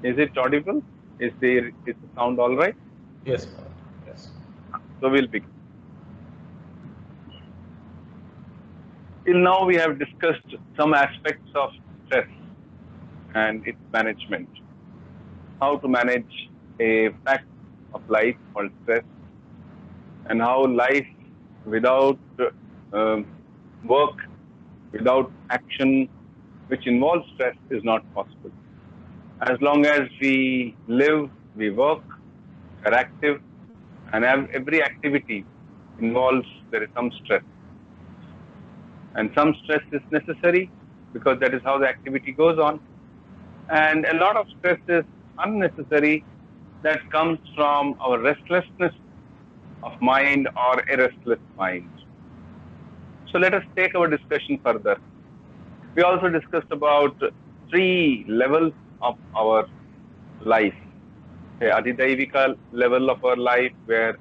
Is it audible? Is the sound all right? Yes, yes. So we'll begin. Till now we have discussed some aspects of stress and its management. How to manage a fact of life called stress, and how life without work, without action, which involves stress, is not possible. As long as we live, we work, are active, and every activity involves, there is some stress. And some stress is necessary because that is how the activity goes on. And a lot of stress is unnecessary, that comes from our restlessness of mind or a restless mind. So let us take our discussion further. We also discussed about 3 levels of our life. The Adhidaivika level of our life, where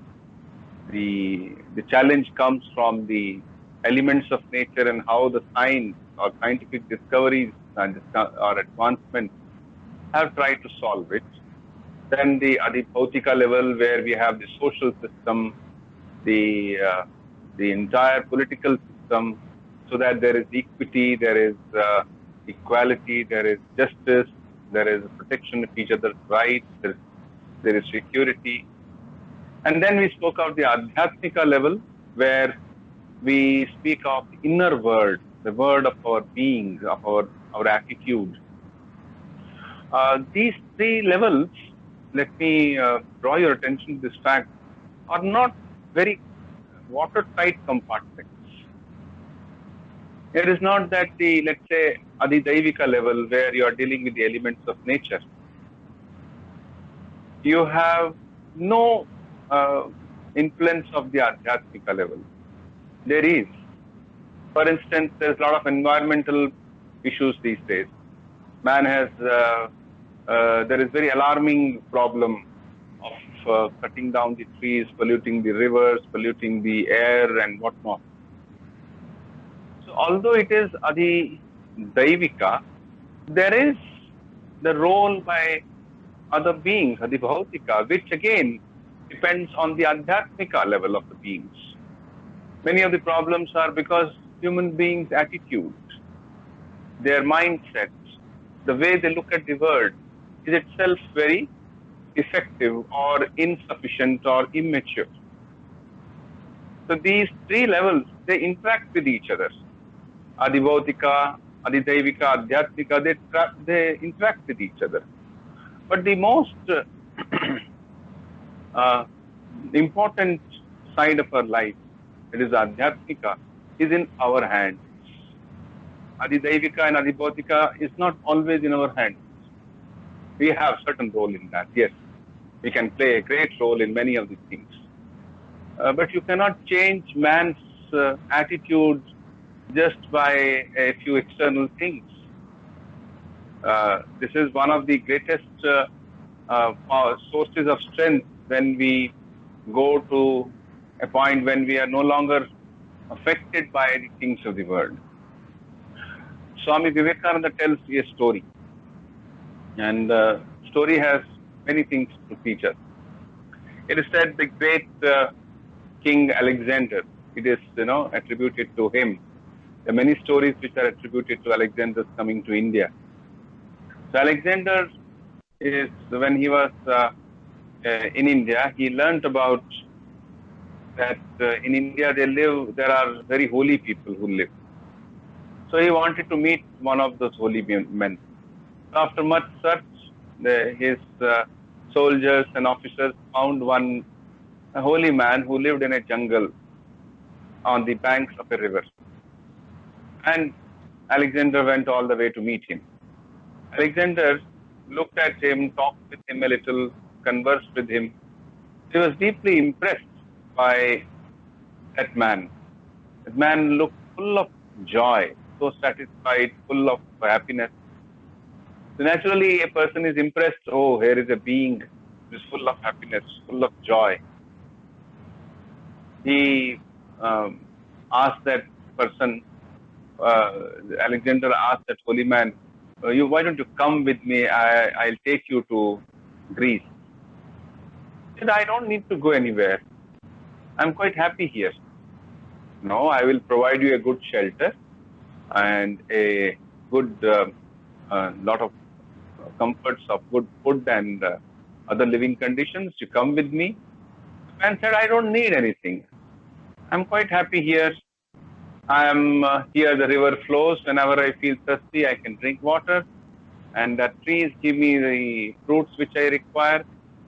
the challenge comes from the elements of nature and how the science or scientific discoveries and or advancements have tried to solve it. Then the Adhibhautika level, where we have the social system, the entire political system, so that there is equity, there is equality, there is justice, there is protection of each other's rights, there is security. And then we spoke of the Adhyatmika level, where we speak of the inner world, the world of our being, of our attitude. These 3 levels, let me draw your attention to this fact, are not very watertight compartments. It is not that the, let's say, Adhidaivika level, where you are dealing with the elements of nature, you have no influence of the Adhyatmika level. There is. For instance, there's a lot of environmental issues these days. Man has, there is very alarming problem of cutting down the trees, polluting the rivers, polluting the air and whatnot. So although it is Adhidaivika, there is the role by other beings, Adhibhautika, which again depends on the Adhyatmika level of the beings. Many of the problems are because human beings' attitude, their mindset, the way they look at the world is itself very effective or insufficient or immature. So these 3 levels, they interact with each other. Adhibhautika, Adhidaivika, Adhyatmika, they interact with each other. But the most important side of our life, it is Adhyatmika, is in our hands. Adhidaivika and Adhibhautika is not always in our hands. We have certain role in that, yes. We can play a great role in many of these things. But you cannot change man's attitude just by a few external things. This is one of the greatest sources of strength when we go to a point when we are no longer affected by the things of the world. Swami Vivekananda tells a story, and the story has many things to teach us. It is said the great King Alexander, it is attributed to him. There are many stories which are attributed to Alexander coming to India. So Alexander is, when he was in India, he learnt about that in India there are very holy people who live. So he wanted to meet one of those holy men. After much search, his soldiers and officers found a holy man who lived in a jungle on the banks of a river. And Alexander went all the way to meet him. Alexander looked at him, talked with him a little, conversed with him. He was deeply impressed by that man. That man looked full of joy, so satisfied, full of happiness. So naturally, a person is impressed, oh, here is a being who is full of happiness, full of joy. He asked that person, Alexander asked that holy man, Why don't you come with me? I'll take you to Greece. He said, I don't need to go anywhere. I'm quite happy here. No, I will provide you a good shelter and a good lot of comforts of good food and other living conditions. You come with me. The man said, I don't need anything. I'm quite happy here. I'm here, the river flows. Whenever I feel thirsty, I can drink water. And the trees give me the fruits which I require.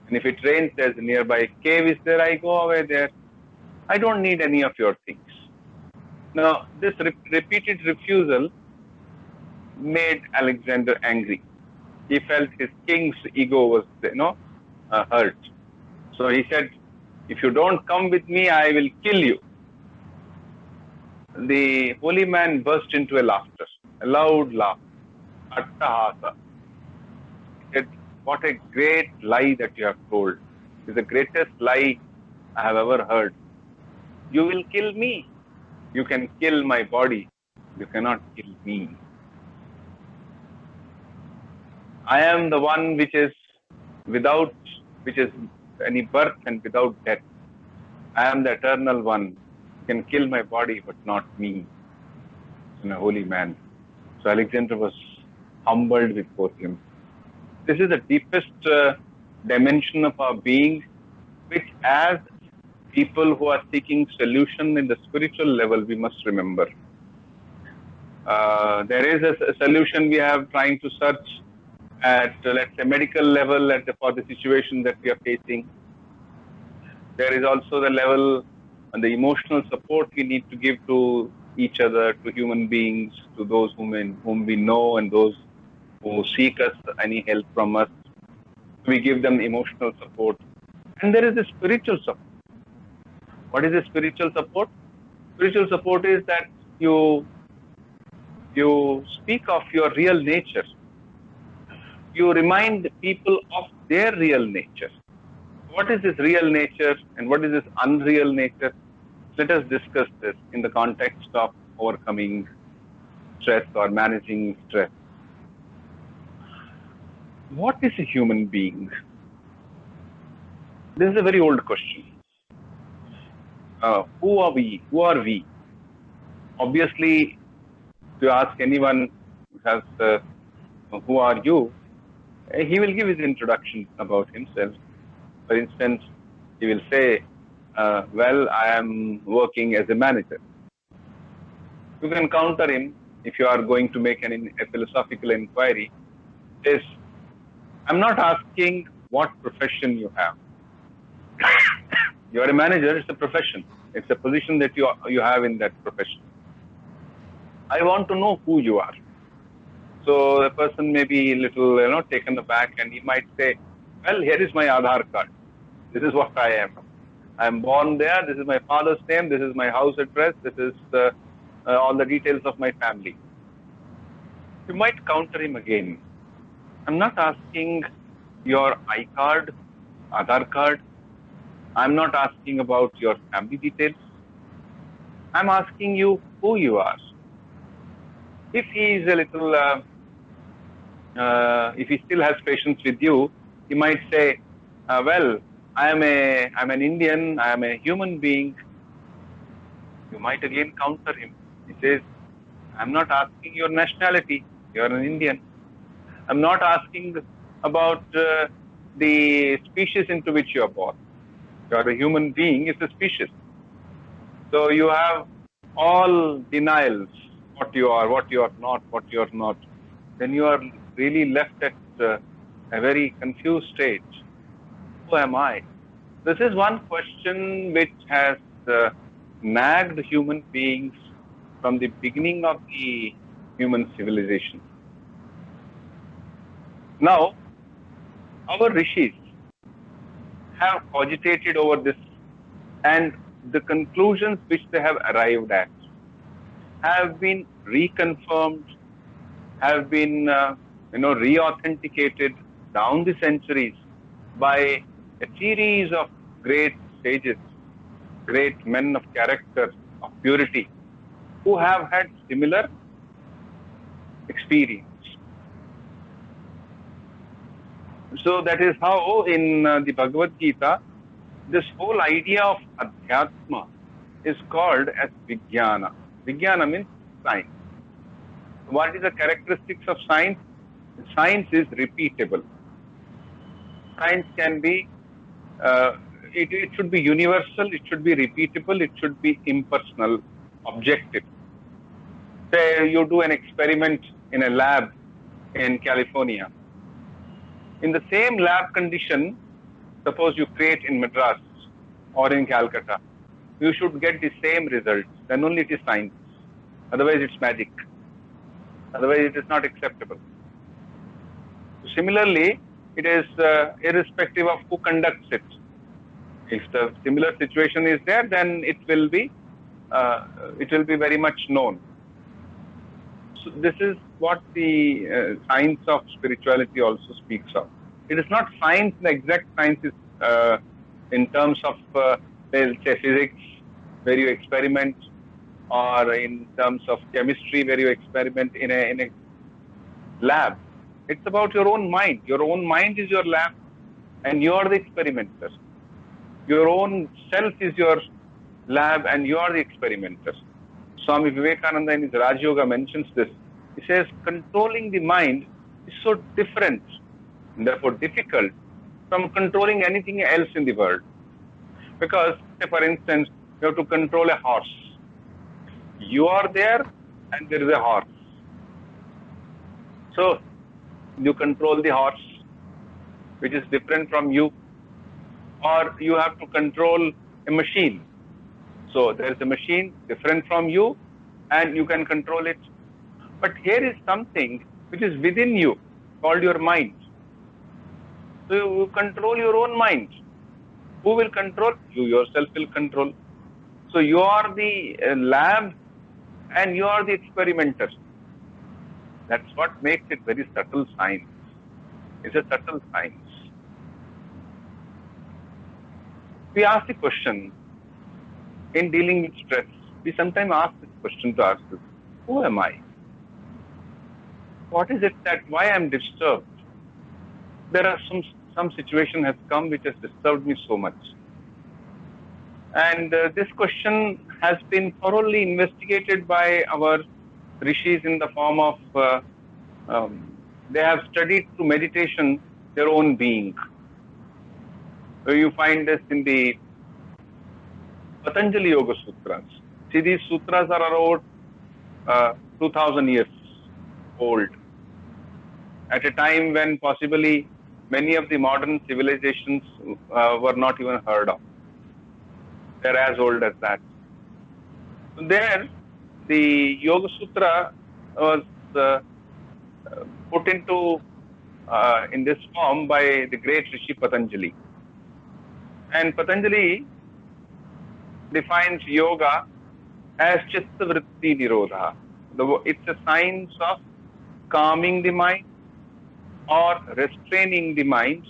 And if it rains, there's a nearby cave is there, I go away there. I don't need any of your things. Now, this repeated refusal made Alexander angry. He felt his king's ego was, hurt. So he said, if you don't come with me, I will kill you. The holy man burst into a laughter, a loud laugh. Attahasa. He said, what a great lie that you have told. It's the greatest lie I have ever heard. You will kill me. You can kill my body. You cannot kill me. I am the one which is any birth and without death. I am the eternal one. You can kill my body, but not me. And a holy man. So Alexander was humbled before him. This is the deepest dimension of our being, which as people who are seeking solution in the spiritual level, we must remember. There is a solution we are trying to search at, let's say, medical level for the situation that we are facing. There is also the level and the emotional support we need to give to each other, to human beings, to those whom we know and those who seek us any help from us. We give them emotional support. And there is the spiritual support. What is the spiritual support? Spiritual support is that you speak of your real nature. You remind people of their real nature. What is this real nature and what is this unreal nature? Let us discuss this in the context of overcoming stress or managing stress. What is a human being? This is a very old question. Who are we? Who are we? Obviously, if you ask anyone who has, who are you? He will give his introduction about himself. For instance, he will say, well, I am working as a manager. You can counter him if you are going to make a philosophical inquiry. Is, I'm not asking what profession you have. You are a manager, it's a profession. It's a position that you have in that profession. I want to know who you are. So the person may be a little, taken aback, and he might say, well, here is my Aadhaar card. This is what I am. I am born there. This is my father's name. This is my house address. This is all the details of my family. You might counter him again. I'm not asking your iCard, Aadhaar card. I'm not asking about your family details. I'm asking you who you are. If he is a little, if he still has patience with you, he might say, well, I'm an Indian, I am a human being. You might again counter him. He says, I'm not asking your nationality, you're an Indian. I'm not asking about the species into which you are born. You're a human being, it's a species. So you have all denials, what you are not. Then you are really left at a very confused state. Who am I? This is one question which has nagged human beings from the beginning of the human civilization. Now, our rishis have cogitated over this, and the conclusions which they have arrived at have been reconfirmed, have been re-authenticated down the centuries by a series of great sages, great men of character, of purity, who have had similar experience. So that is how in the Bhagavad Gita, this whole idea of Adhyatma is called as Vijnana. Vijnana means science. What is the characteristics of science? Science is repeatable. Science can be, it should be universal, it should be repeatable, it should be impersonal, objective. Say you do an experiment in a lab in California. In the same lab condition, suppose you create in Madras or in Calcutta, you should get the same results. Then only it is science. Otherwise, it's magic. Otherwise, it is not acceptable. Similarly, it is irrespective of who conducts it. If the similar situation is there, then it will be very much known. So this is what the science of spirituality also speaks of. It is not science, the exact science is in terms of, say physics, where you experiment, or in terms of chemistry, where you experiment in a lab. It's about your own mind. Your own mind is your lab, and you are the experimenter. Your own self is your lab, and you are the experimenter. Swami Vivekananda in his Raj Yoga mentions this. He says, controlling the mind is so different, and therefore difficult, from controlling anything else in the world. Because, say for instance, you have to control a horse. You are there, and there is a horse. So, you control the horse, which is different from you, or you have to control a machine. So, there is a machine different from you, and you can control it. But here is something which is within you, called your mind. So, you control your own mind. Who will control? You yourself will control. So, you are the lab, and you are the experimenter. That's what makes it very subtle science. It's a subtle science. We ask the question, in dealing with stress, we sometimes ask this question to ourselves, who am I? What is it that, why I am disturbed? There are some situation has come which has disturbed me so much. And this question has been thoroughly investigated by our rishis in the form of, they have studied through meditation their own being. So you find this in the Patanjali Yoga Sutras. See, these sutras are around 2000 years old, at a time when possibly many of the modern civilizations were not even heard of. They're as old as that. So there, the Yoga Sutra was put into in this form by the great Rishi Patanjali. And Patanjali defines yoga as chitta vritti nirodha. It's a science of calming the mind or restraining the mind.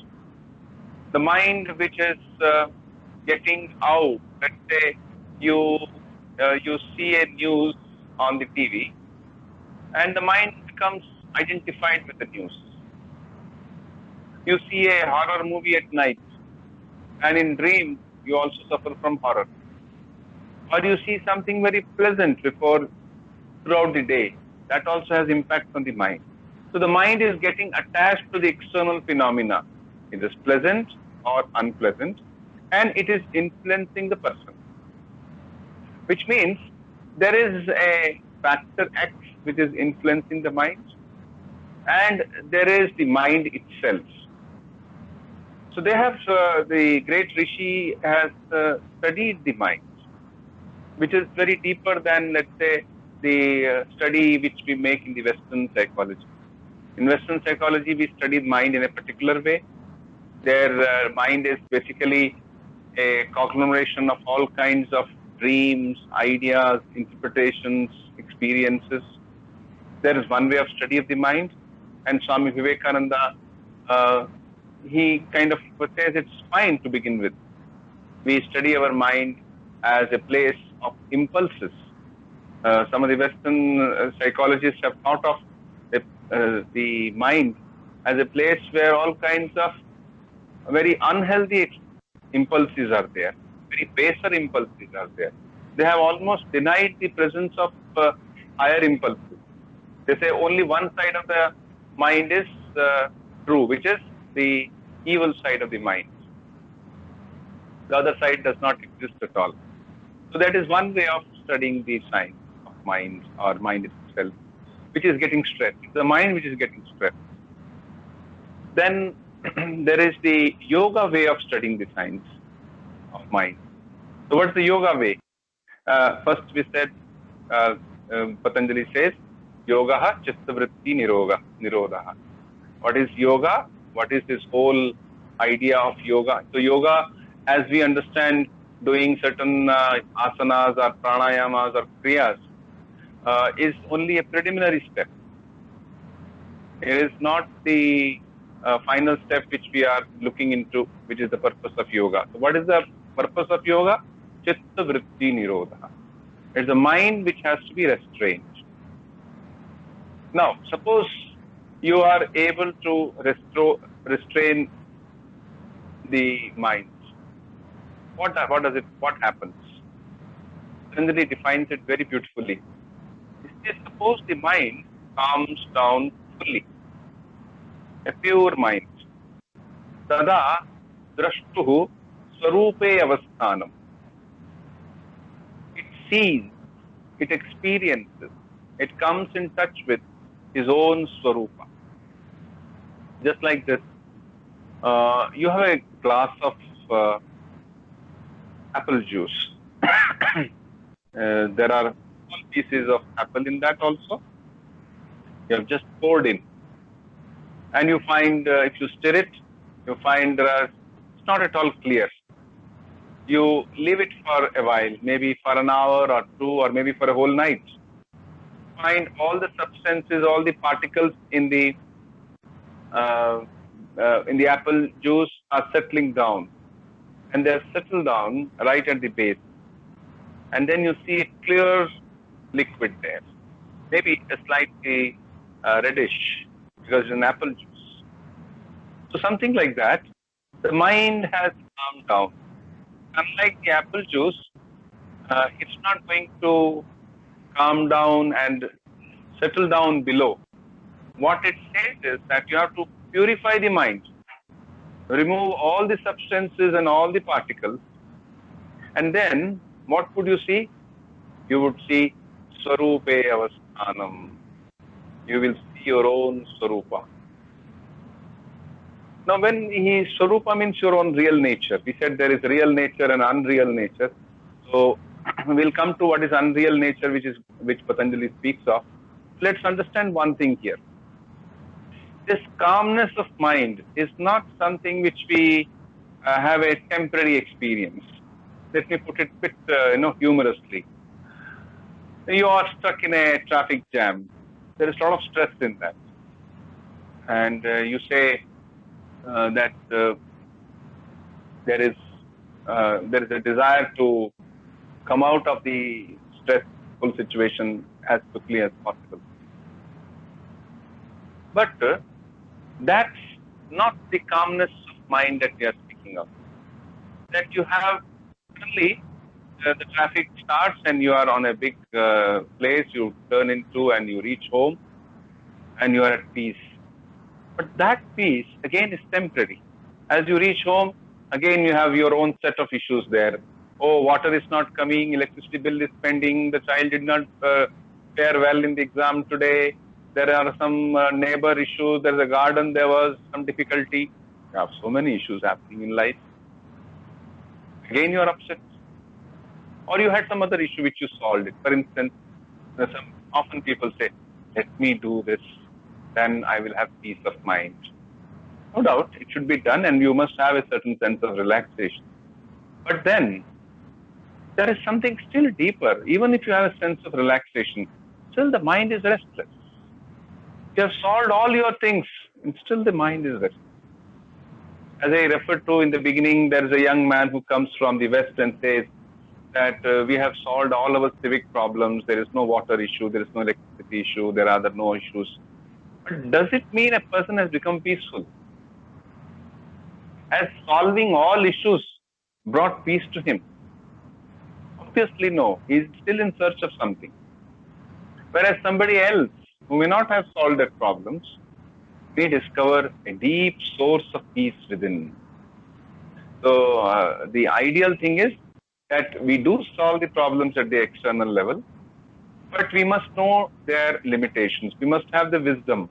The mind which is getting out. Let's say you see a news on the TV, and the mind becomes identified with the news. You see a horror movie at night, and in dreams you also suffer from horror. Or you see something very pleasant throughout the day, that also has impact on the mind. So the mind is getting attached to the external phenomena. It is pleasant or unpleasant, and it is influencing the person. Which means there is a factor X which is influencing the mind, and there is the mind itself. So they have, the great Rishi has studied the mind, which is very deeper than, let's say, the study which we make in the Western psychology. In Western psychology, we study mind in a particular way. Their mind is basically a conglomeration of all kinds of dreams, ideas, interpretations, experiences. There is one way of study of the mind, and Swami Vivekananda, he kind of says it's fine to begin with. We study our mind as a place of impulses. Some of the Western psychologists have thought of the mind as a place where all kinds of very unhealthy impulses are there, very baser impulses are there. They have almost denied the presence of higher impulses. They say only one side of the mind is true, which is the evil side of the mind. The other side does not exist at all. So that is one way of studying the science of mind or mind itself, which is getting stressed. It's the mind which is getting stressed. Then there is the yoga way of studying the science of mind. So what's the yoga way? First we said, Patanjali says, yoga chittavritti nirodha. What is yoga? What is this whole idea of yoga? So yoga, as we understand, doing certain asanas or pranayamas or kriyas, is only a preliminary step. It is not the final step which we are looking into, which is the purpose of yoga. So what is the purpose of yoga? Chitta vritti nirodha. It's the mind which has to be restrained. Now, suppose you are able to restrain the mind. What happens? Patanjali defines it very beautifully. Suppose the mind calms down fully, a pure mind. Tada drashtuhu swarupe avasthanam. It sees, it experiences, it comes in touch with his own swarupa. Just like this, you have a glass of apple juice. There are small pieces of apple in that also. You have just poured in. And you find, if you stir it, you find it's not at all clear. You leave it for a while, maybe for an hour or two, or maybe for a whole night. Find all the substances, all the particles in the apple juice are settling down, and they have settled down right at the base. And then you see a clear liquid there, maybe a slightly reddish, because it's an apple juice. So something like that, the mind has calmed down. Unlike the apple juice, it's not going to calm down and settle down below. What it says is that you have to purify the mind, remove all the substances and all the particles, and then what would you see? You would see swarupe avasthanam. You will see your own swarupa. Now, when swarupa means your own real nature. We said there is real nature and unreal nature. So we'll come to what is unreal nature, which Patanjali speaks of. Let's understand one thing here. This calmness of mind is not something which we have a temporary experience. Let me put it a bit, humorously. You are stuck in a traffic jam. There is a lot of stress in that, and you say that there is a desire to come out of the stressful situation as quickly as possible. But that's not the calmness of mind that we are speaking of. That you have suddenly the traffic starts and you are on a big place you turn into and you reach home and you are at peace. But that peace again is temporary. As you reach home, again you have your own set of issues there. Oh, water is not coming, electricity bill is pending, the child did not fare well in the exam today, there are some neighbor issues, there's a garden, there was some difficulty. You have so many issues happening in life. Again you are upset. Or you had some other issue which you solved it. For instance, often people say, let me do this, then I will have peace of mind. No doubt, it should be done and you must have a certain sense of relaxation. But then, there is something still deeper. Even if you have a sense of relaxation, still the mind is restless. You have solved all your things, and still the mind is restless. As I referred to in the beginning, there is a young man who comes from the West and says that we have solved all our civic problems. There is no water issue, there is no electricity issue, there are no issues. But does it mean a person has become peaceful? Has solving all issues brought peace to him? Obviously no. He is still in search of something. Whereas somebody else who may not have solved their problems may discover a deep source of peace within. So the ideal thing is that we do solve the problems at the external level, but we must know their limitations. We must have the wisdom,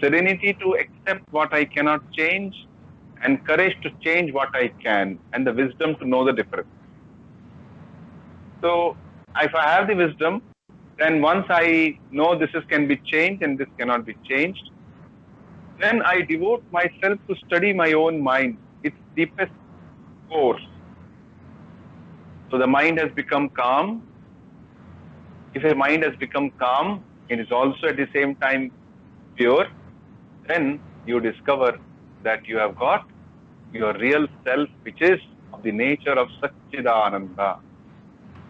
serenity to accept what I cannot change, and courage to change what I can, and the wisdom to know the difference. So if I have the wisdom, then once I know this can be changed and this cannot be changed, then I devote myself to study my own mind, its deepest core. So the mind has become calm. If a mind has become calm, it is also at the same time pure, then you discover that you have got your real self, which is of the nature of Satchidananda.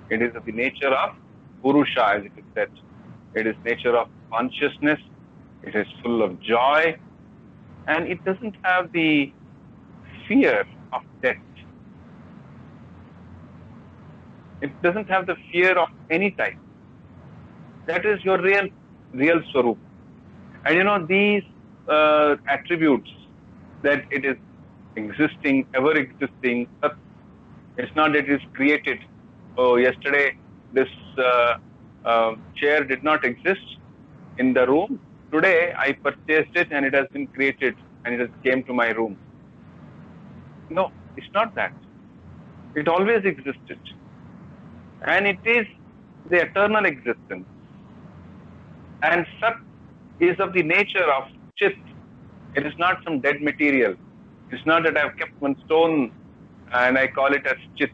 It is of the nature of Purusha, as it is said. It is nature of consciousness. It is full of joy. And it doesn't have the fear of death. It doesn't have the fear of any type. That is your real Swarup. And these attributes, that it is existing, ever existing, it's not that it is created. Oh, yesterday this chair did not exist in the room. Today I purchased it and it has been created and it has came to my room. No, it's not that. It always existed. And it is the eternal existence. And Sat is of the nature of Chit. It is not some dead material. It's not that I have kept one stone and I call it as Chit.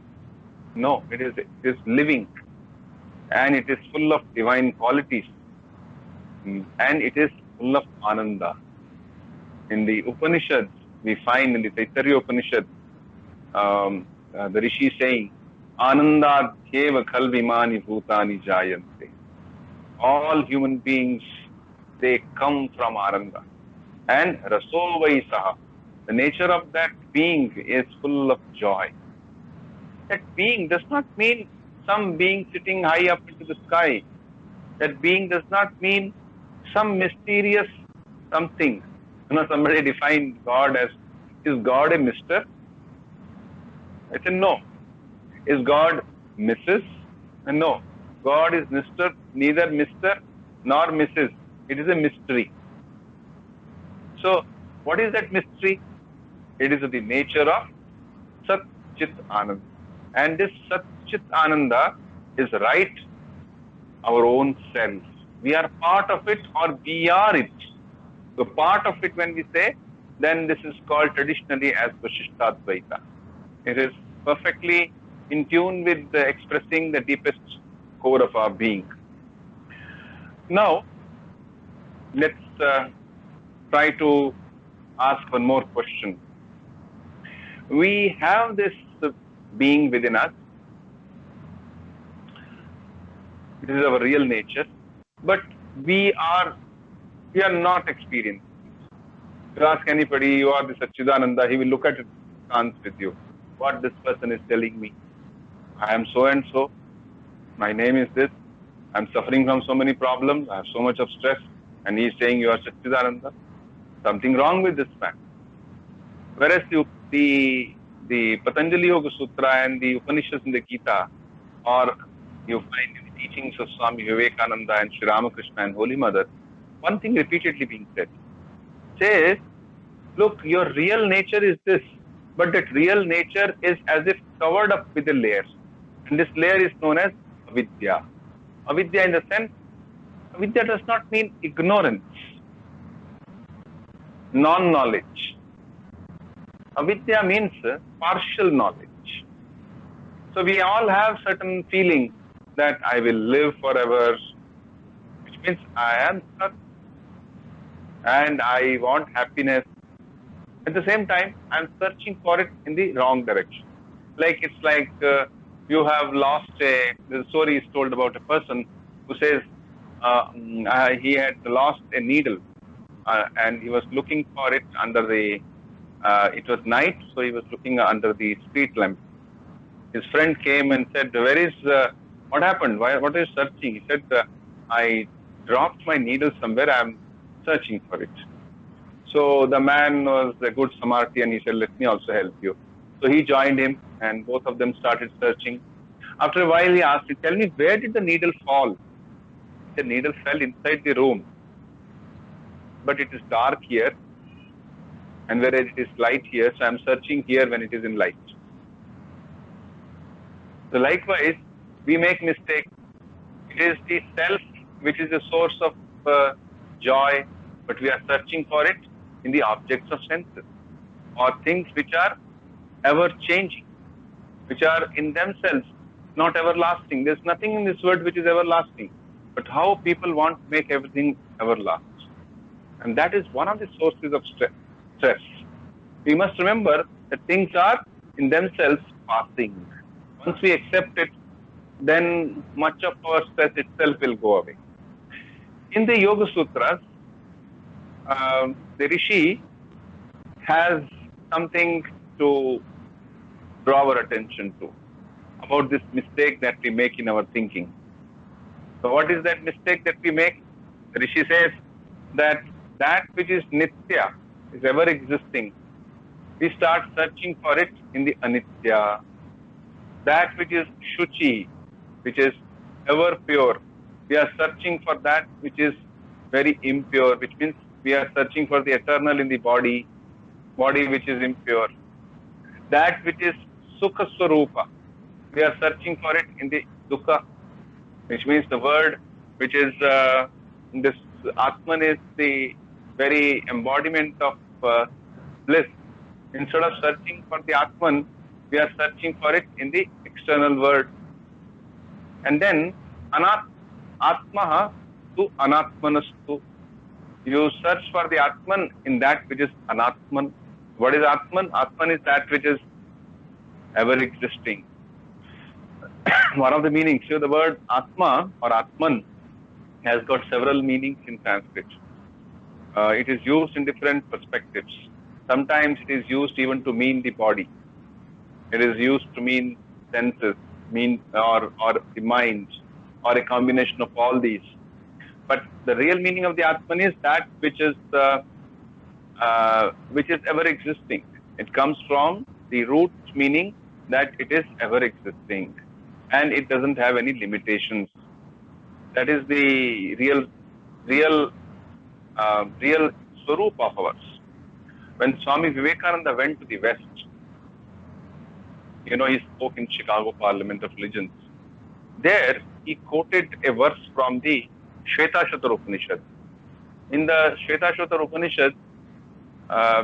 No, it is living. And it is full of divine qualities. And it is full of Ananda. In the Upanishads, we find in the Taittiriya Upanishad, the Rishi saying, Ananda Dhyeva Khalvimani Bhutani Jayante. All human beings, they come from Ananda. And Rasovai Saha, the nature of that being is full of joy. That being does not mean some being sitting high up into the sky. That being does not mean some mysterious something. Somebody defined God as, is God a mister? I said, no. Is God Mrs.? No. God is neither Mr. nor Mrs. It is a mystery. So, what is that mystery? It is of the nature of Sat Chit Ananda. And this Sat Chit Ananda is right our own self. We are part of it or we are it. So part of it when we say, then this is called traditionally as Vasishtadvaita. It is perfectly in tune with expressing the deepest core of our being. Now, let's try to ask one more question. We have this being within us. This is our real nature, but we are not experiencing it. If you ask anybody, you are the Satchidananda, he will look at it with you. What this person is telling me. I am so and so. My name is this. I am suffering from so many problems. I have so much of stress. And he is saying you are Satchidananda. Something wrong with this man. Whereas the Patanjali Yoga Sutra and the Upanishads in the Gita, or you find in the teachings of Swami Vivekananda and Sri Ramakrishna and Holy Mother, one thing repeatedly being said. Says, look, your real nature is this, but that real nature is as if covered up with a layer. And this layer is known as avidya. Avidya in the sense, avidya does not mean ignorance, non-knowledge. Avidya means partial knowledge. So we all have certain feeling that I will live forever, which means I am Sat and I want happiness. At the same time, I am searching for it in the wrong direction. It's like you have lost the story is told about a person who says he had lost a needle and he was looking for it under the. It was night, so he was looking under the street lamp. His friend came and said, "Where is what happened? What are you searching?" He said, "I dropped my needle somewhere. I'm searching for it." So the man was a good Samaritan. He said, "Let me also help you." So he joined him, and both of them started searching. After a while, he asked him, "Tell me, where did the needle fall?" The needle fell inside the room, but it is dark here, and whereas it is light here, so I'm searching here when it is in light. So likewise, we make mistakes. It is the self which is the source of joy, but we are searching for it in the objects of senses, or things which are ever changing, which are in themselves not everlasting. There's nothing in this world which is everlasting, but how people want to make everything everlasting. And that is one of the sources of stress. We must remember that things are in themselves passing. Once we accept it, then much of our stress itself will go away. In the Yoga Sutras, the Rishi has something to draw our attention to about this mistake that we make in our thinking. So what is that mistake that we make? The Rishi says that which is Nitya, is ever existing, we start searching for it in the Anitya. That which is Shuchi, which is ever pure, we are searching for that which is very impure, which means we are searching for the eternal in the body which is impure. That which is Sukha Swarupa, we are searching for it in the Dukkha, which means the word which is this Atman is the very embodiment of bliss. Instead of searching for the Atman, we are searching for it in the external world. And then Atmaha to Anatmanastu. You search for the Atman in that which is Anatman. What is Atman? Atman is that which is ever existing. One of the meanings, so the word Atma or Atman has got several meanings in Sanskrit. It is used in different perspectives. Sometimes it is used even to mean the body. It is used to mean senses, or the mind, or a combination of all these. But the real meaning of the Atman is that which is ever existing. It comes from the root meaning that it is ever existing, and it doesn't have any limitations. That is the real swarup of ours. When Swami Vivekananda went to the West, he spoke in Chicago Parliament of Religions. There, he quoted a verse from the Shvetashvatara Upanishad. In the Shvetashvatara Upanishad,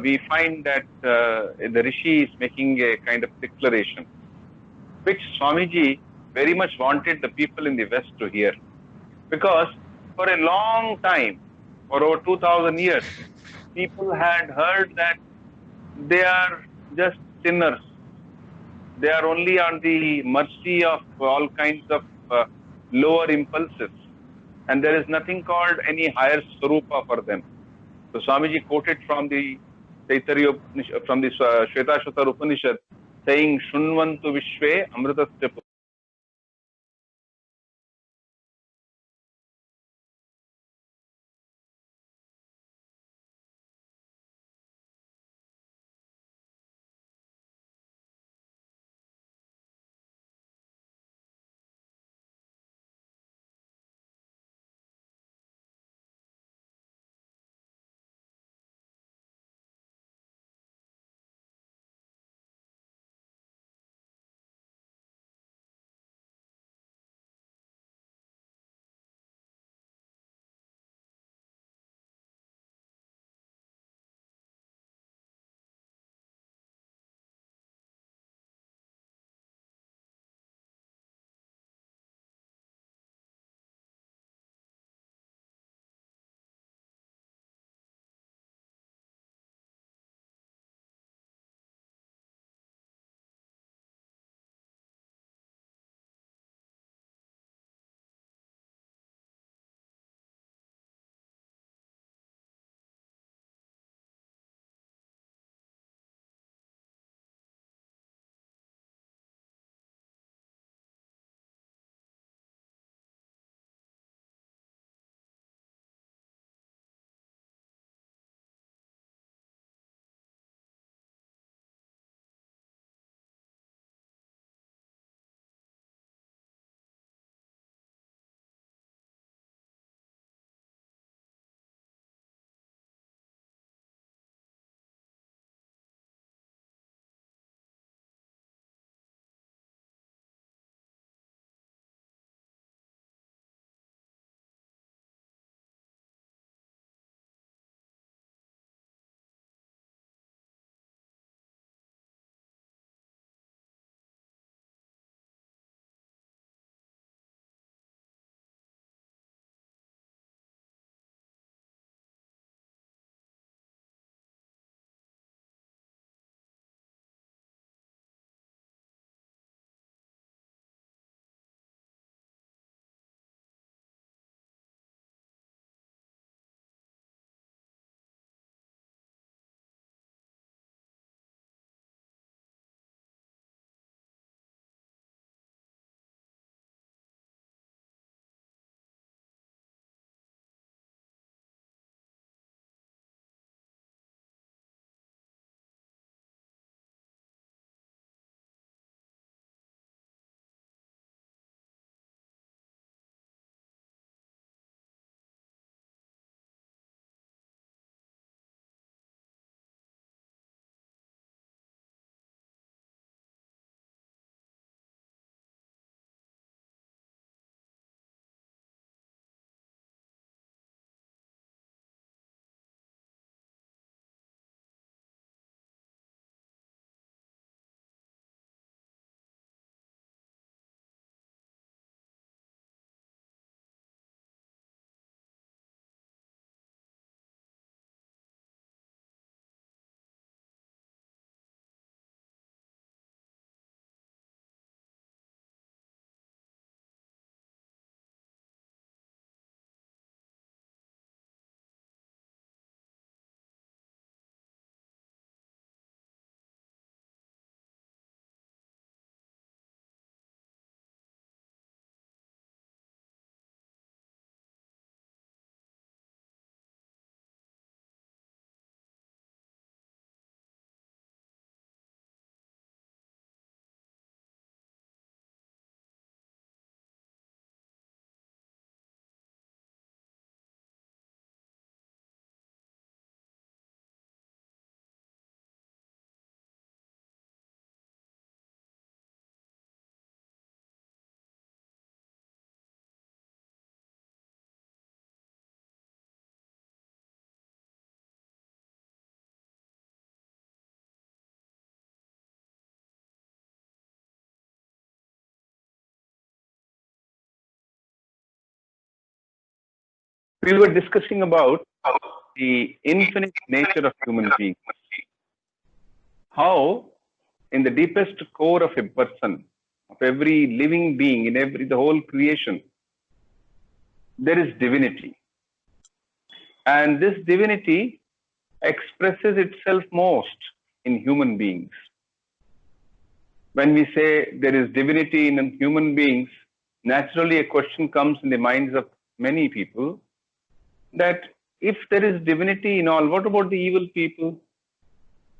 we find that the Rishi is making a kind of declaration, which Swamiji very much wanted the people in the West to hear. Because for a long time, for over 2000 years, people had heard that they are just sinners. They are only on the mercy of all kinds of lower impulses. And there is nothing called any higher swarupa for them. So Swamiji quoted from the Shvetashvatara Upanishad, saying, Shunvantu Vishwe Amritasya We were discussing about the infinite nature of human beings. How, in the deepest core of a person, of every living being, in the whole creation, there is divinity. And this divinity expresses itself most in human beings. When we say there is divinity in human beings, naturally a question comes in the minds of many people that if there is divinity in all, what about the evil people?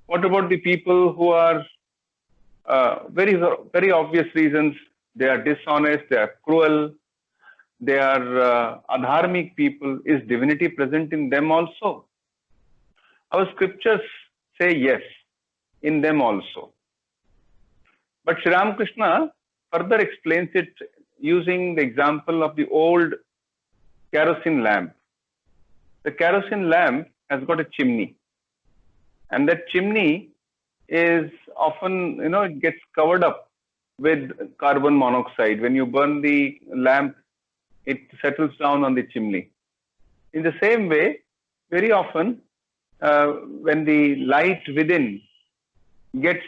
What about the people who are very obvious reasons? They are dishonest, they are cruel, they are adharmic people. Is divinity present in them also? Our scriptures say yes, in them also. But Sri Ramakrishna further explains it using the example of the old kerosene lamp. The kerosene lamp has got a chimney, and that chimney is often, it gets covered up with carbon monoxide. When you burn the lamp, it settles down on the chimney. In the same way, very often, when the light within gets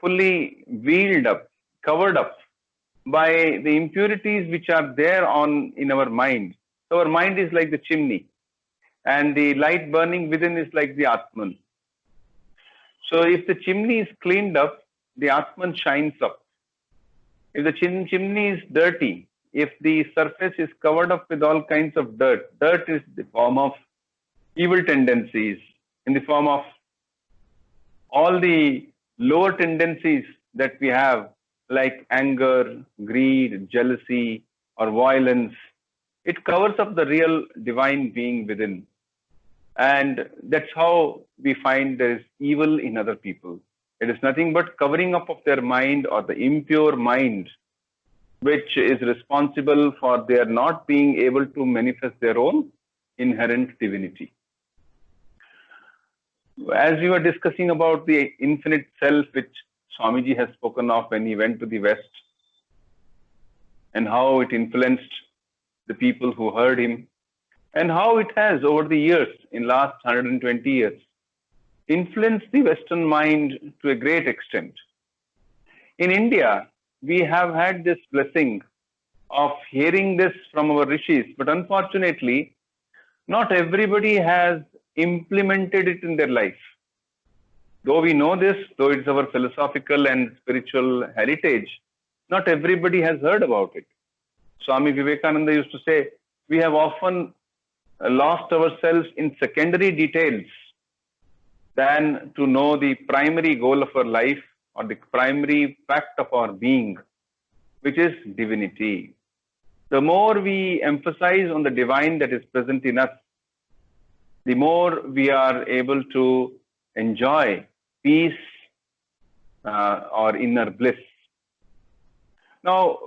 fully veiled up, covered up by the impurities which are there in our mind. So our mind is like the chimney, and the light burning within is like the Atman. So if the chimney is cleaned up, the Atman shines up. If the chimney is dirty, if the surface is covered up with all kinds of dirt is the form of evil tendencies, in the form of all the lower tendencies that we have, like anger, greed, jealousy, or violence. It covers up the real divine being within. And that's how we find there is evil in other people. It is nothing but covering up of their mind, or the impure mind, which is responsible for their not being able to manifest their own inherent divinity. As we were discussing about the infinite self, which Swamiji has spoken of when he went to the West, and how it influenced the people who heard him, and how it has over the years, in last 120 years, influenced the Western mind to a great extent. In India, we have had this blessing of hearing this from our rishis, but unfortunately, not everybody has implemented it in their life. Though we know this, though it's our philosophical and spiritual heritage, not everybody has heard about it. Swami Vivekananda used to say, we have often lost ourselves in secondary details than to know the primary goal of our life, or the primary fact of our being, which is divinity. The more we emphasize on the divine that is present in us, the more we are able to enjoy peace or inner bliss. Now,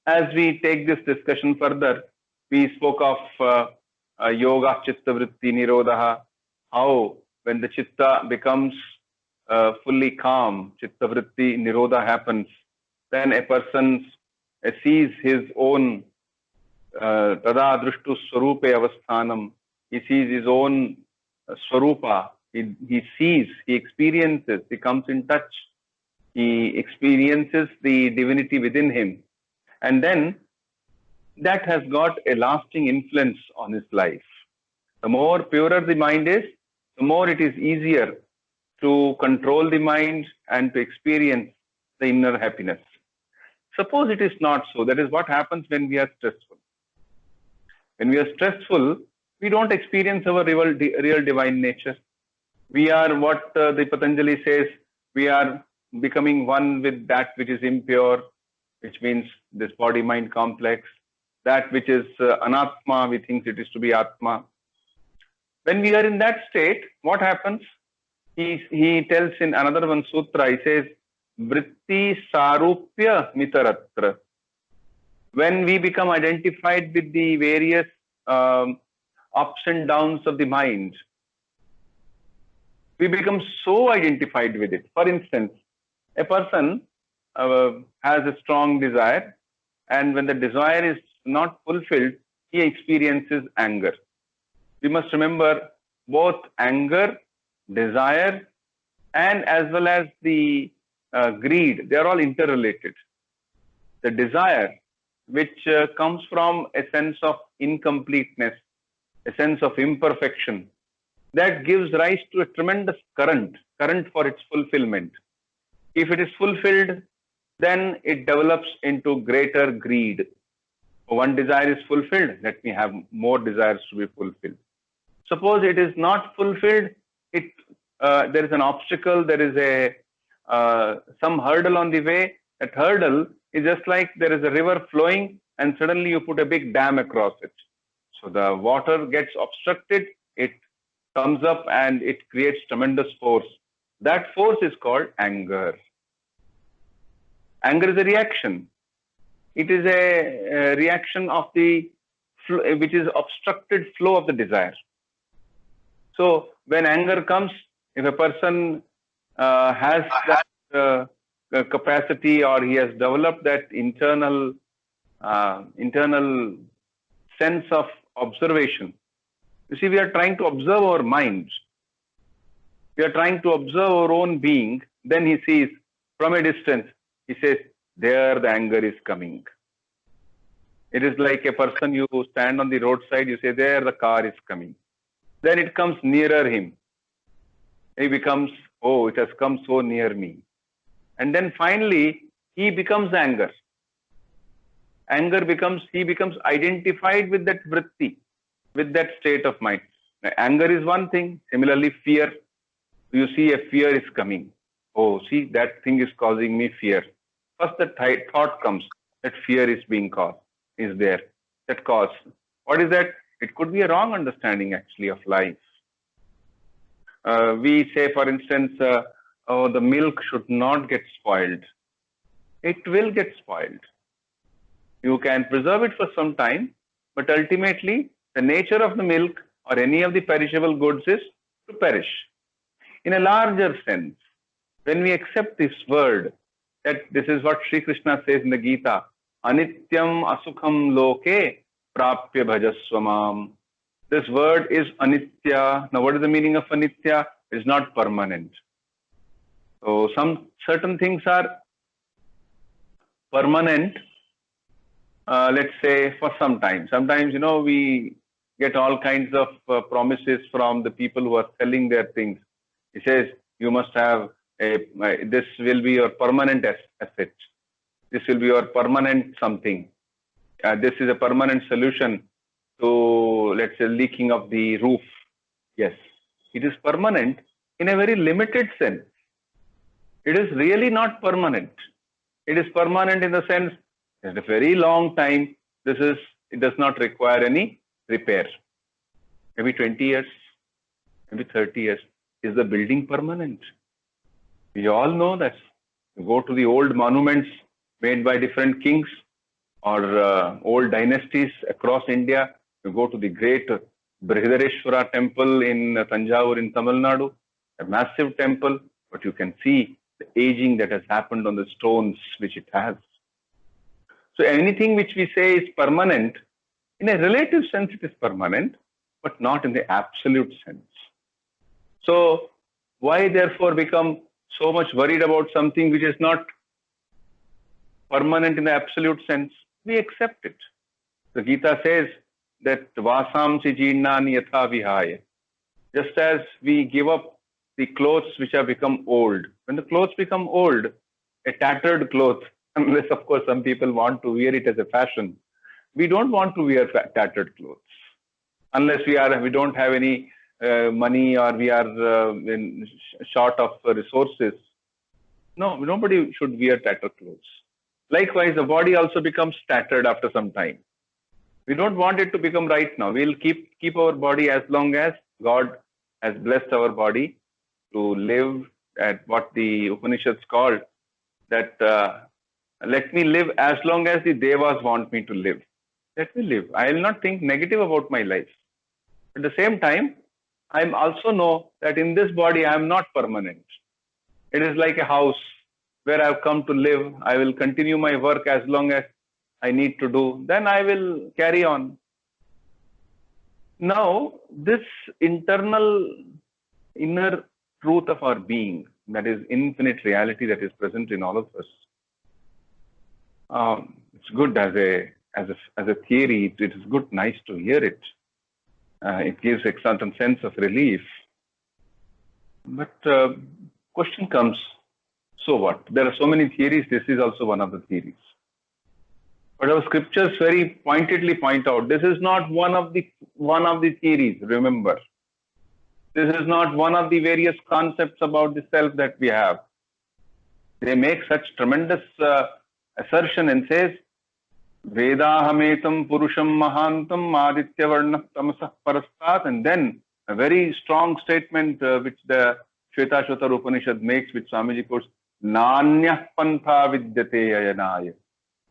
as we take this discussion further, we spoke of yoga chitta vritti nirodha, how when the chitta becomes fully calm, chitta vritti nirodha happens, then a person sees his own tada drushtu swarupe avasthanam. He sees his own swarupa. He sees, he experiences, he comes in touch. He experiences the divinity within him. And then that has got a lasting influence on his life. The more purer the mind is, the more it is easier to control the mind and to experience the inner happiness. Suppose it is not so. That is what happens when we are stressful. When we are stressful, we don't experience our real divine nature. We are what the Patanjali says, we are becoming one with that which is impure, which means this body-mind complex. That which is anatma, we think it is to be atma. When we are in that state, what happens? He tells in another one sutra, he says, vritti sarupya mitaratra. When we become identified with the various ups and downs of the mind, we become so identified with it. For instance, a person has a strong desire, and when the desire is not fulfilled, he experiences anger. we must remember both anger, desire, and as well as the greed. They are all interrelated. The desire, which comes from a sense of incompleteness, a sense of imperfection, that gives rise to a tremendous current for its fulfillment. If it is fulfilled, then it develops into greater greed. One desire is fulfilled, let me have more desires to be fulfilled. Suppose it is not fulfilled, there is an obstacle, there is some hurdle on the way. That hurdle is just like there is a river flowing and suddenly you put a big dam across it. So the water gets obstructed, it comes up and it creates tremendous force. That force is called anger. Anger is a reaction. It is a reaction of which is obstructed flow of the desire. So when anger comes, if a person has that capacity, or he has developed that internal sense of observation. You see, we are trying to observe our minds. We are trying to observe our own being. Then he sees from a distance, he says, there the anger is coming. It is like a person, you stand on the roadside, you say, there the car is coming. Then it comes nearer him. He becomes, oh, it has come so near me. And then finally, he becomes anger. He becomes identified with that vritti, with that state of mind. Now, anger is one thing. Similarly, fear. You see a fear is coming. Oh, see, that thing is causing me fear. First, the thought comes that fear is being caused, is there. That cause. What is that? It could be a wrong understanding, actually, of life. We say, for instance, oh, the milk should not get spoiled. It will get spoiled. You can preserve it for some time, but ultimately, the nature of the milk or any of the perishable goods is to perish. In a larger sense, when we accept this word, that this is what Sri Krishna says in the Gita, Anityam asukham loke prapya bhajaswamam. This word is anitya. Now, what is the meaning of anitya? It is not permanent. So, some certain things are permanent, let's say, for some time. Sometimes, we get all kinds of promises from the people who are selling their things. He says, you must have this will be your permanent asset. This will be your permanent something. This is a permanent solution to, let's say, leaking of the roof. Yes, it is permanent in a very limited sense. It is really not permanent. It is permanent in the sense that a very long time, it does not require any repair. Maybe 20 years, maybe 30 years. Is the building permanent? We all know that. You go to the old monuments made by different kings or old dynasties across India. You go to the great Brihadareshwara temple in Tanjavur in Tamil Nadu, a massive temple, but you can see the aging that has happened on the stones which it has. So anything which we say is permanent, in a relative sense it is permanent, but not in the absolute sense. So why therefore become so much worried about something which is not permanent in the absolute sense? We accept it. The Gita says that vasamsi jeennani yatha vihaya. Just as we give up the clothes which have become old. When the clothes become old, a tattered cloth, unless of course some people want to wear it as a fashion, we don't want to wear tattered clothes. Unless we don't have any money or we are short of resources. No, nobody should wear tattered clothes. Likewise, the body also becomes tattered after some time. We don't want it to become right now. We'll keep our body as long as God has blessed our body to live at what the Upanishads called that let me live as long as the Devas want me to live. Let me live. I will not think negative about my life. At the same time, I also know that in this body I am not permanent. It is like a house where I have come to live. I will continue my work as long as I need to do. Then I will carry on. Now, this internal inner truth of our being, that is infinite reality that is present in all of us, it's good as a theory. It is good, nice to hear it. It gives a certain sense of relief. But question comes: so what? There are so many theories. This is also one of the theories. But our scriptures very pointedly point out this is not one of the theories. Remember, this is not one of the various concepts about the self that we have. They make such tremendous assertion and says, Vedahametam Purusham Mahantam Aditya Varna Tamasah Parastat, and then a very strong statement which the Shvetashvatar Upanishad makes, which Swamiji quotes, Nanya Pantha Vidyate Ayanaya.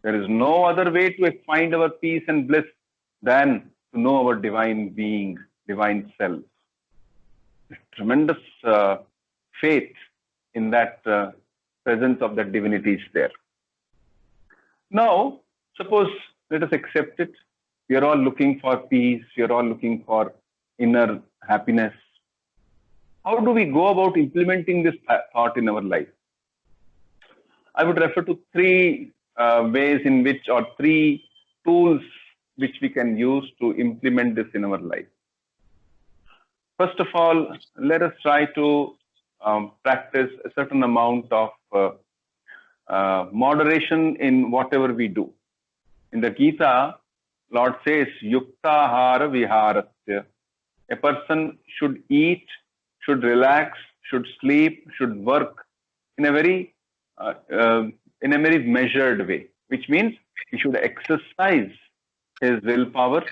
There is no other way to find our peace and bliss than to know our divine being, divine self. Tremendous faith in that presence of that divinity is there. Now, suppose let us accept it. We are all looking for peace. We are all looking for inner happiness. How do we go about implementing this thought in our life? I would refer to three ways in which, or three tools which we can use to implement this in our life. First of all, let us try to practice a certain amount of moderation in whatever we do. In the Gita, Lord says, Yuktahara Viharasya. A person should eat, should relax, should sleep, should work in a very measured way, which means he should exercise his willpower,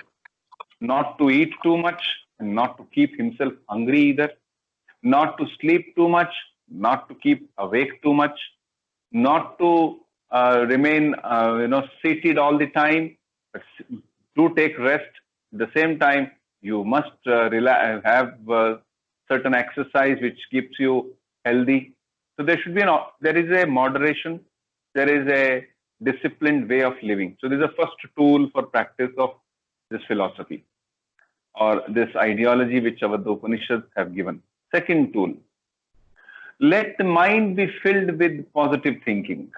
not to eat too much and not to keep himself hungry either, not to sleep too much, not to keep awake too much, not to remain seated all the time, but to take rest. At the same time, you must have certain exercise which keeps you healthy. So there should be there is a moderation, there is a disciplined way of living. So this is the first tool for practice of this philosophy or this ideology which our Upanishads have given. Second tool, let the mind be filled with positive thinking.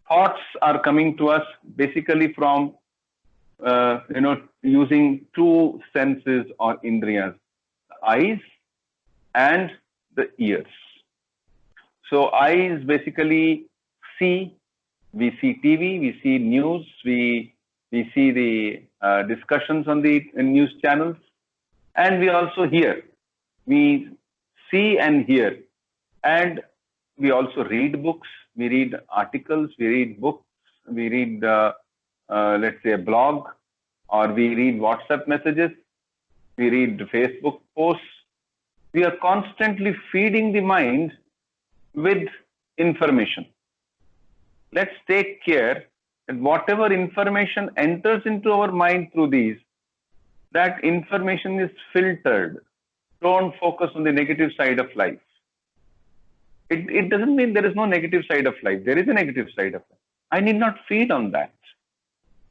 Thoughts are coming to us basically from using two senses or indriyas, the eyes and the ears. So eyes basically see, we see TV, we see news, we see the discussions on the news channels, and we also hear. We see and hear, and we also read books, we read articles, we read books, we read, let's say, a blog, or we read WhatsApp messages, we read Facebook posts. We are constantly feeding the mind with information. Let's take care that whatever information enters into our mind through these, that information is filtered. Don't focus on the negative side of life. It doesn't mean there is no negative side of life. There is a negative side of life. I need not feed on that.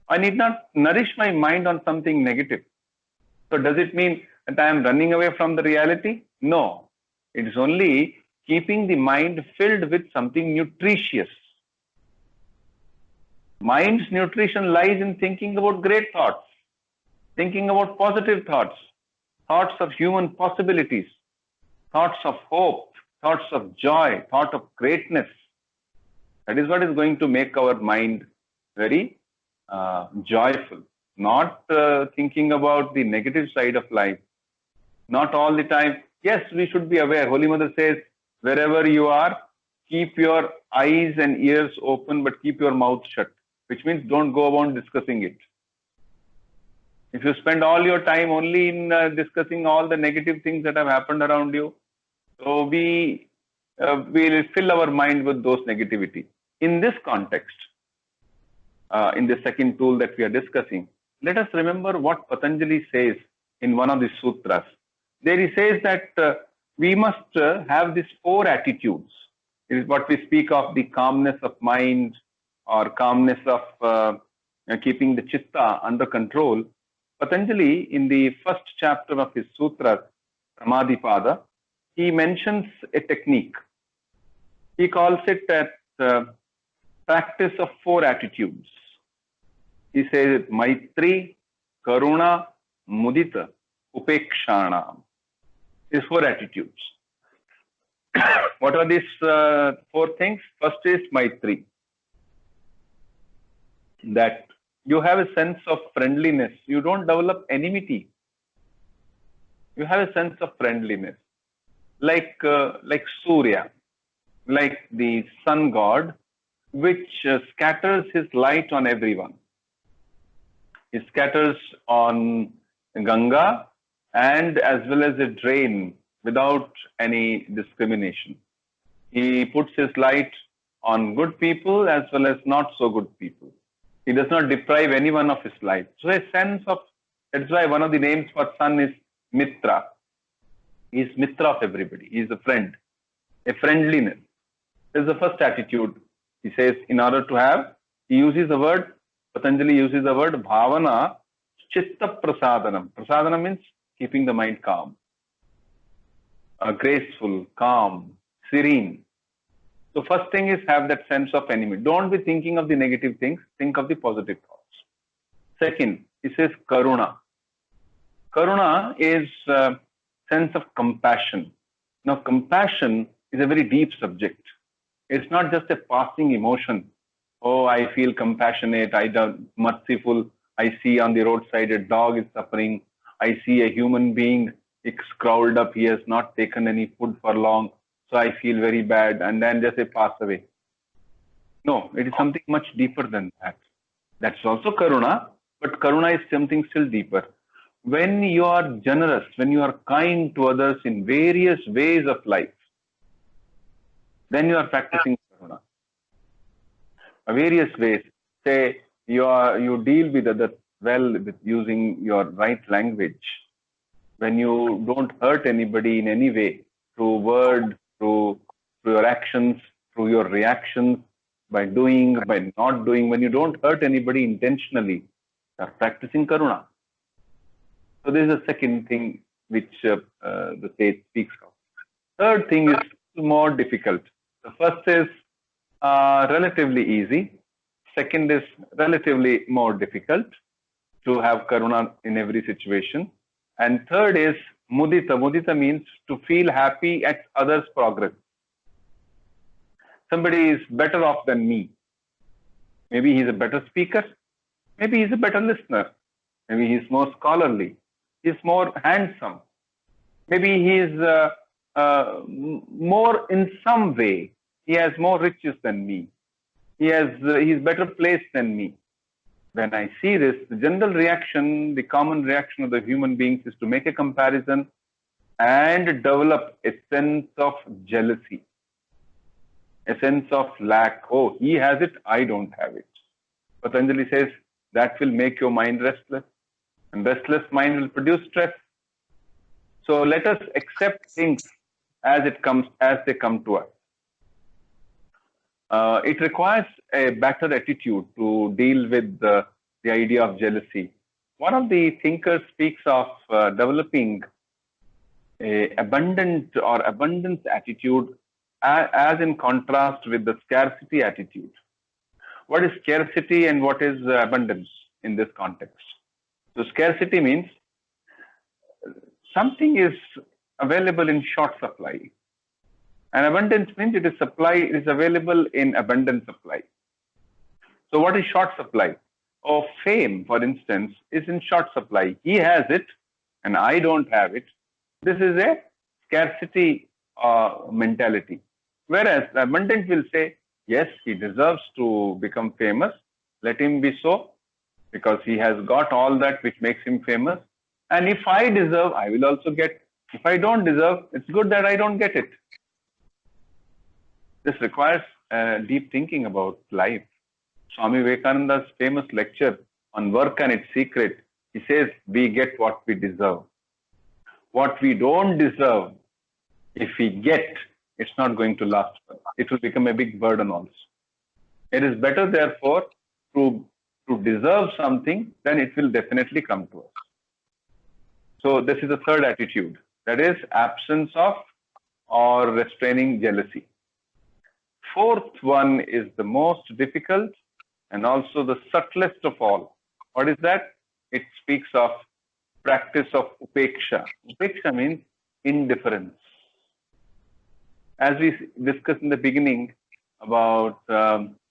I need not nourish my mind on something negative. So does it mean that I am running away from the reality? No. It is only keeping the mind filled with something nutritious. Mind's nutrition lies in thinking about great thoughts, thinking about positive thoughts, thoughts of human possibilities, thoughts of hope, thoughts of joy, thought of greatness. That is what is going to make our mind very joyful. Not thinking about the negative side of life. Not all the time. Yes, we should be aware. Holy Mother says, wherever you are, keep your eyes and ears open, but keep your mouth shut. Which means don't go about discussing it. If you spend all your time only in discussing all the negative things that have happened around you, so we will fill our mind with those negativity. In this context, in the second tool that we are discussing, let us remember what Patanjali says in one of the sutras. There he says that we must have these four attitudes. It is what we speak of, the calmness of mind or calmness of keeping the chitta under control. Patanjali, in the first chapter of his Sutra, Samadhipada, he mentions a technique. He calls it that practice of 4 attitudes. He says Maitri, Karuna, Mudita, Upekshana. These 4 attitudes. What are these 4 things? First is Maitri. That you have a sense of friendliness. You don't develop enmity. You have a sense of friendliness. Like Surya, like the sun god, which scatters his light on everyone. He scatters on Ganga and as well as a drain without any discrimination. He puts his light on good people as well as not so good people. He does not deprive anyone of his light. So a sense of, that's why one of the names for sun is Mitra. He is Mitra of everybody. He is a friend, a friendliness. This is the first attitude. He says, in order to have, he uses the word, Patanjali uses the word bhavana, chitta prasadanam. Prasadanam means keeping the mind calm, graceful, calm, serene. So first thing is have that sense of enmity. Don't be thinking of the negative things. Think of the positive thoughts. Second, he says karuna. Karuna is sense of compassion. Now, compassion is a very deep subject. It's not just a passing emotion. Oh, I feel compassionate. Merciful. I see on the roadside a dog is suffering. I see a human being. It's crawled up. He has not taken any food for long. So I feel very bad. And then just pass away. No, it is something much deeper than that. That's also karuna. But karuna is something still deeper. When you are generous, when you are kind to others in various ways of life, then you are practicing karuna. Various ways. Say you deal with others well with using your right language. When you don't hurt anybody in any way, through word, through your actions, through your reactions, by doing, by not doing, when you don't hurt anybody intentionally, you are practicing karuna. So this is the second thing which the sage speaks of. Third thing is more difficult. The first is relatively easy. Second is relatively more difficult to have karuna in every situation. And third is mudita. Mudita means to feel happy at others' progress. Somebody is better off than me. Maybe he's a better speaker. Maybe he's a better listener. Maybe he's more scholarly. He's more handsome. Maybe he's more in some way. He has more riches than me. He's better placed than me. When I see this, the general reaction, the common reaction of the human beings is to make a comparison and develop a sense of jealousy, a sense of lack. Oh, he has it, I don't have it. Patanjali says that will make your mind restless, and restless mind will produce stress. So let us accept things as they come to us. It requires a better attitude to deal with the idea of jealousy. One of the thinkers speaks of developing a abundant or abundance attitude as in contrast with the scarcity attitude. What is scarcity and what is abundance in this context? So scarcity means something is available in short supply. And abundance means it is available in abundant supply. So what is short supply? Oh, fame, for instance, is in short supply. He has it and I don't have it. This is a scarcity mentality. Whereas the abundant will say, yes, he deserves to become famous. Let him be so, because he has got all that which makes him famous. And if I deserve, I will also get. If I don't deserve, it's good that I don't get it. This requires deep thinking about life. Swami Vivekananda's famous lecture on work and its secret, he says, we get what we deserve. What we don't deserve, if we get, it's not going to last. It will become a big burden also. It is better, therefore, to deserve something, then it will definitely come to us. So this is the third attitude. That is absence of or restraining jealousy. Fourth one is the most difficult and also the subtlest of all. What is that? It speaks of practice of upeksha. Upeksha means indifference. As we discussed in the beginning about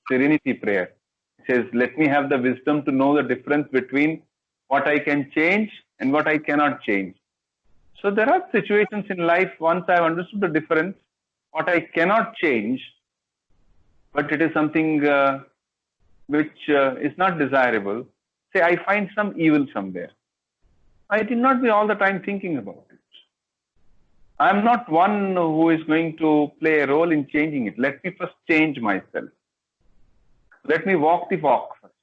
serenity prayer, it says, let me have the wisdom to know the difference between what I can change and what I cannot change. So there are situations in life, once I have understood the difference, what I cannot change, but it is something which is not desirable. Say I find some evil somewhere. I did not be all the time thinking about it. I am not one who is going to play a role in changing it. Let me first change myself. Let me walk the walk first.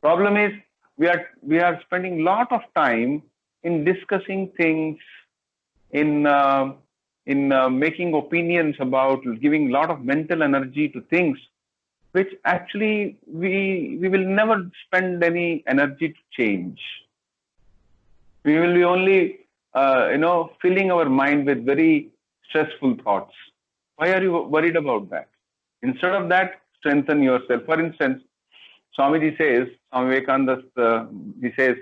Problem is, we are spending a lot of time in discussing things, in making opinions about, giving a lot of mental energy to things, which actually we will never spend any energy to change. We will be only filling our mind with very stressful thoughts. Why are you worried about that? Instead of that, strengthen yourself. For instance, Swami Vivekananda, he says,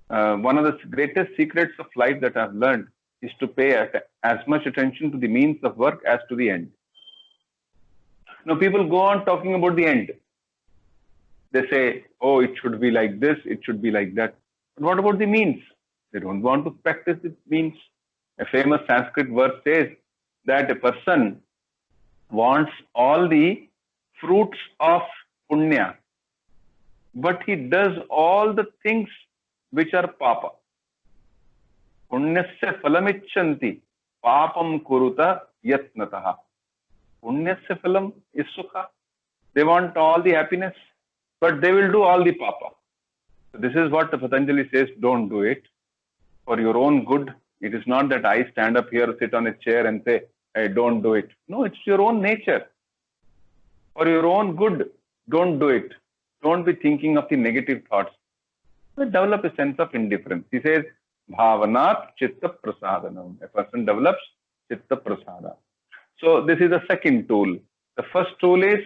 one of the greatest secrets of life that I've learned is to pay as much attention to the means of work as to the end. Now, people go on talking about the end. They say, oh, it should be like this, it should be like that. But what about the means? They don't want to practice the means. A famous Sanskrit verse says that a person wants all the fruits of punya, but he does all the things which are papa. Punyasya phalamichanti papam kuruta yatnataha. Punyasya phalam is sukha. They want all the happiness, but they will do all the papa. So this is what the Patanjali says, don't do it. For your own good, it is not that I stand up here, sit on a chair and say, hey, don't do it. No, it's your own nature. For your own good, don't do it. Don't be thinking of the negative thoughts. But develop a sense of indifference. He says, bhavanat chitta prasadanam. A person develops chitta prasada. So this is the second tool. The first tool is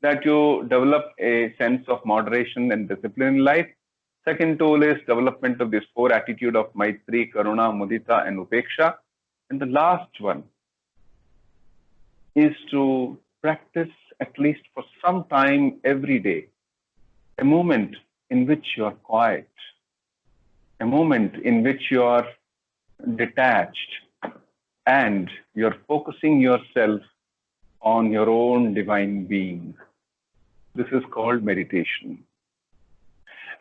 that you develop a sense of moderation and discipline in life. Second tool is development of this four attitude of Maitri, Karuna, Mudita, and Upeksha. And the last one is to practice at least for some time every day, a moment in which you are quiet, a moment in which you are detached, and you're focusing yourself on your own divine being. This is called meditation.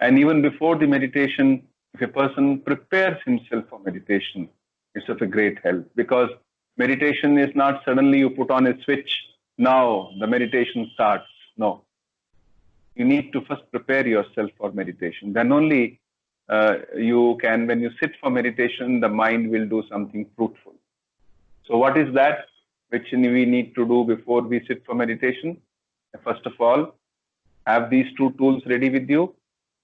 And even before the meditation, if a person prepares himself for meditation, it's of a great help, because meditation is not suddenly you put on a switch, now the meditation starts. No. You need to first prepare yourself for meditation. Then only you can, when you sit for meditation, the mind will do something fruitful. So what is that which we need to do before we sit for meditation? First of all, have these two tools ready with you.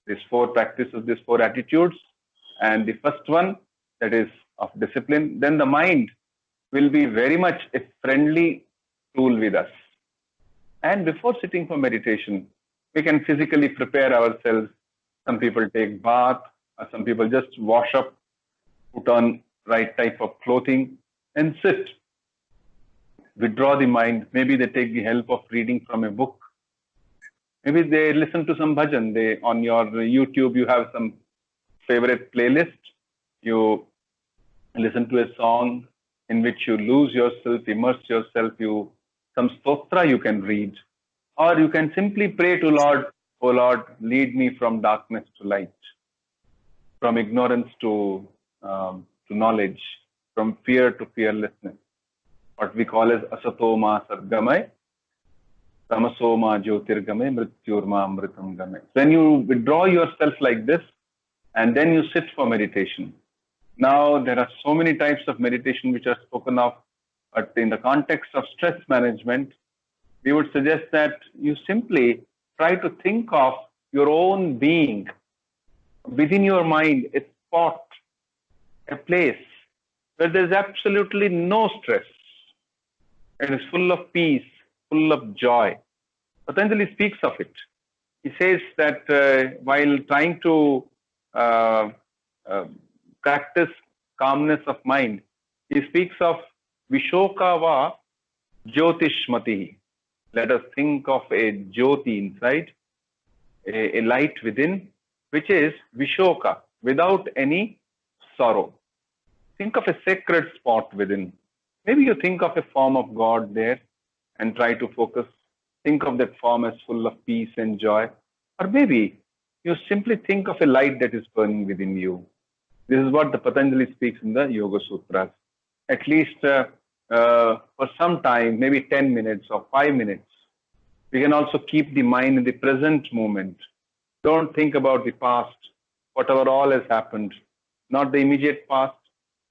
These four practices, these four attitudes. And the first one, that is of discipline. Then the mind will be very much a friendly tool with us. And before sitting for meditation, we can physically prepare ourselves. Some people take bath, or some people just wash up, put on right type of clothing and sit. Withdraw the mind. Maybe they take the help of reading from a book. Maybe they listen to some bhajan. On your YouTube, you have some favorite playlist. You listen to a song in which you lose yourself, immerse yourself. Some stotra you can read. Or you can simply pray to Lord, oh Lord, lead me from darkness to light, from ignorance to knowledge, from fear to fearlessness. What we call as asatoma sargamay, tamasoma jyotirgamay, mrityurma amritam gamay. When you withdraw yourself like this, and then you sit for meditation. Now, there are so many types of meditation which are spoken of, but in the context of stress management, we would suggest that you simply try to think of your own being within your mind, a spot, a place where there is absolutely no stress and is full of peace, full of joy. Patanjali speaks of it. He says that while trying to uh, uh, practice calmness of mind, he speaks of Vishokava Jyotishmati. Let us think of a Jyoti inside, a light within, which is Vishoka, without any sorrow. Think of a sacred spot within. Maybe you think of a form of God there and try to focus. Think of that form as full of peace and joy. Or maybe you simply think of a light that is burning within you. This is what the Patanjali speaks in the Yoga Sutras. At least for some time, maybe 10 minutes or 5 minutes, we can also keep the mind in the present moment. Don't think about the past, whatever all has happened, not the immediate past,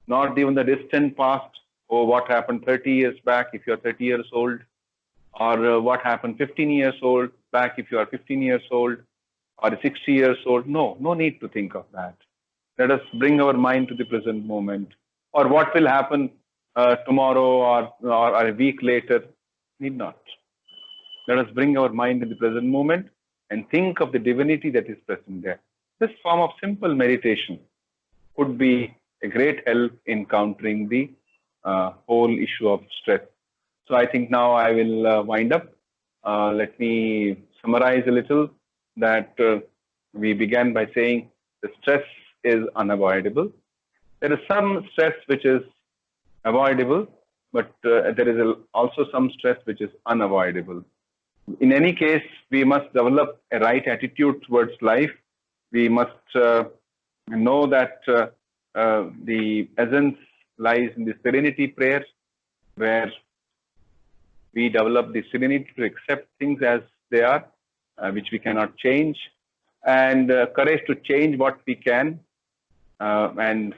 not even the distant past, or what happened 30 years back if you're 30 years old, or what happened 15 years old back if you are 15 years old, or 60 years old. No need to think of that. Let us bring our mind to the present moment, or what will happen tomorrow or a week later. Need not. Let us bring our mind in the present moment and think of the divinity that is present there. This form of simple meditation could be a great help in countering the whole issue of stress. So I think now I will wind up. Let me summarize a little that we began by saying the stress is unavoidable. There is some stress which is avoidable, but there is also some stress which is unavoidable. In any case, we must develop a right attitude towards life. We must know that the essence lies in the serenity prayer, where we develop the serenity to accept things as they are, which we cannot change, and courage to change what we can, and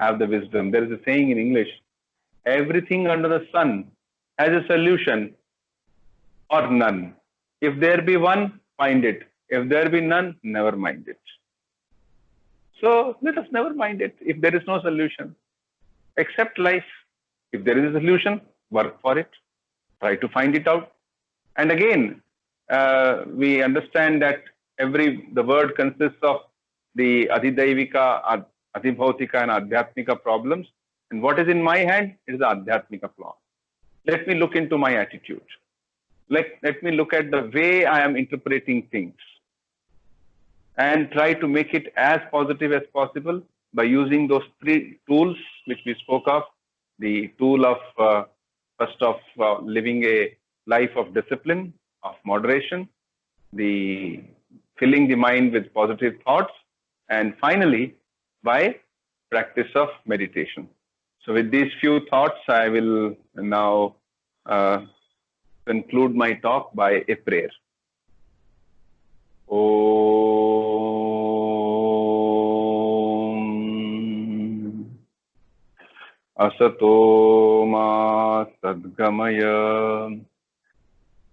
have the wisdom. There is a saying in English, everything under the sun has a solution or none. If there be one, find it. If there be none, never mind it. So let us never mind it if there is no solution. Accept life. If there is a solution, work for it. Try to find it out. And again, we understand that the word consists of the Adhidaivika, Adhibhautika and Adhyatmika problems. And what is in my hand is the Adhyatmika flaw. Let me look into my attitude. Let me look at the way I am interpreting things and try to make it as positive as possible by using those three tools which we spoke of. The tool of first of living a life of discipline, of moderation, the filling the mind with positive thoughts, and finally by practice of meditation. So with these few thoughts, I will now conclude my talk by a prayer. Om Asato Ma Sadgamaya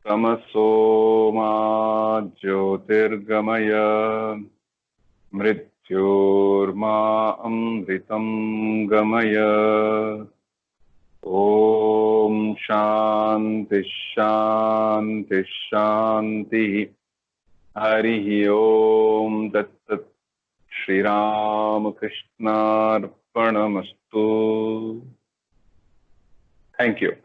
Tamaso Ma Jyotirgamaya Mrityorma Amritam Gamaya. Om Shanti Shanti Shanti. Hari Om Tat Tat. Shri Ramakrishna Arpanamastu. Thank you.